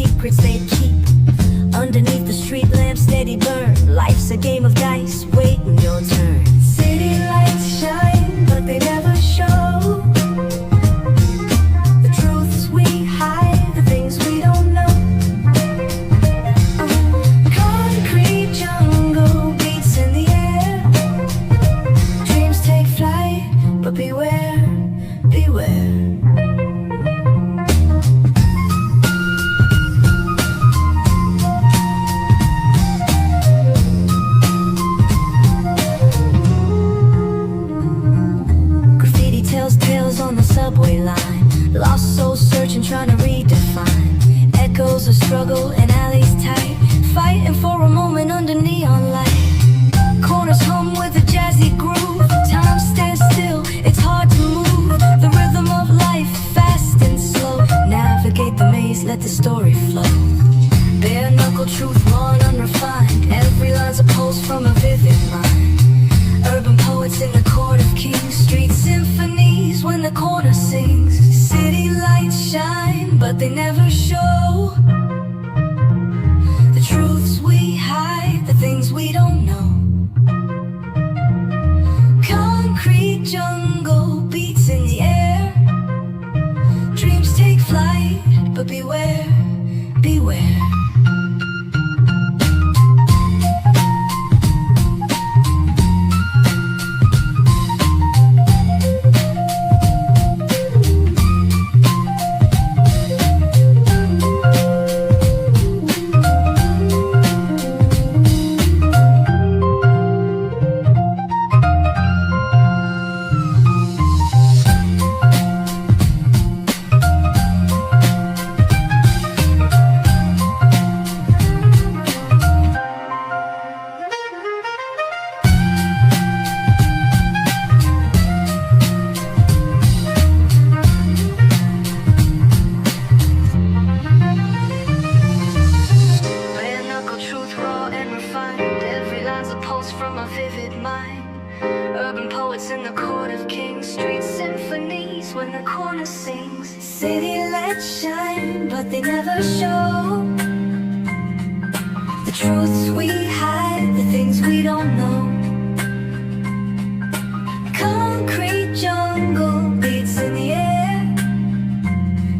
secrets they keep underneath the street lamp, steady burn. Life's a game of dice, waiting your turn. City lights shine, but they never show the truths we hide, the things we don't know. Concrete jungle beats in the air. Dreams take flight, but beware, beware. Tales on the subway line, lost souls searching, trying to redefine. Echoes of struggle in alleys tight, fighting for a moment under neon light. Corners hum with a jazzy groove, time stands still, it's hard to move. The rhythm of life, fast and slow. Navigate the maze, let the story flow. Bare knuckle truth, raw and unrefined. Every line's a pulse from a vivid mind. Urban poets in the court of kings, street symphonies when the corner sings. City lights shine, but they never show the truths we hide, the things we don't know. Concrete jungle beats in the air. Dreams take flight, but beware, beware. From a vivid mind. Urban poets in the court of kings, street symphonies when the corner sings. City lights shine, but they never show the truths we hide, the things we don't know. Concrete jungle beats in the air.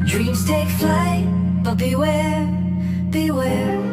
Dreams take flight, but beware, beware.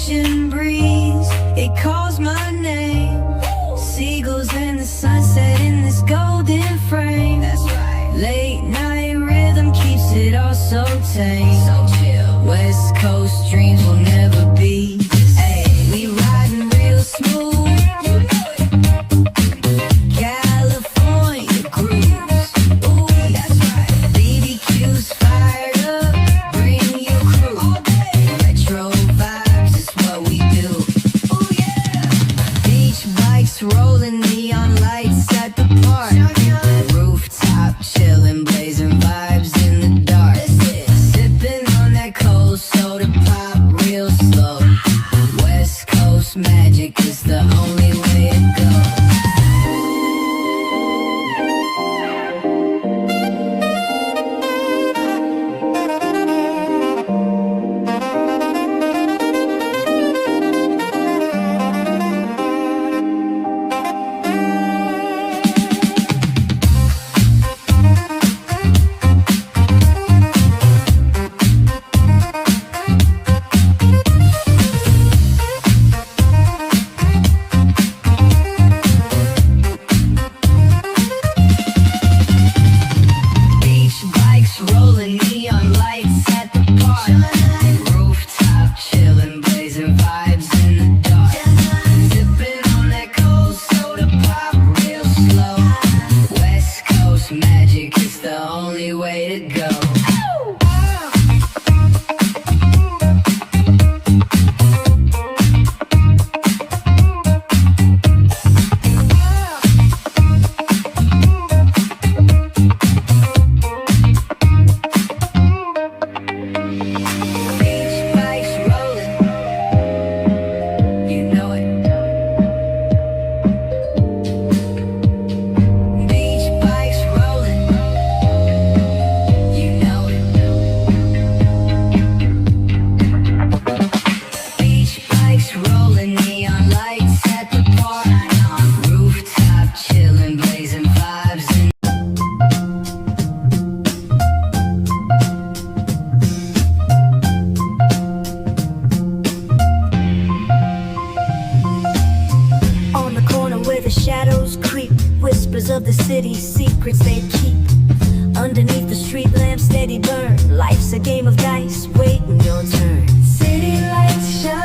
ocean breeze, it calls my name. Seagulls in the sunset. this golden frame. That's right. Late night rhythm keeps it all so tame. So chill. West Coast dreams will never be the same. We riding real smooth. California grooves. Ooh, that's right. BBQ's fired up. Bring your crew. All day. Retro vibes is what we do. Ooh, yeah. Beach bikes rolling, neon lights at the park. Rooftop chillin', blazing vibes in the dark. Sipping on that cold soda pop real slow. West Coast magic is the only way it goes. Beach bikes rolling, neon lights at the park. Rooftop chillin', blazing vibes in the dark. Sipping on that cold soda pop real slow. West Coast magic is the only way to go. Beach bikes rolling, you know it. Beach bikes rolling, you know it. Beach bikes rolling, neon lights at the park. Rooftop chillin', blazing vibes in. On the corner where the shadows creep, whispers of the city's secrets they keep. Underneath the street lamp steady burn. Life's a game of dice, waiting your turn. City lights shine.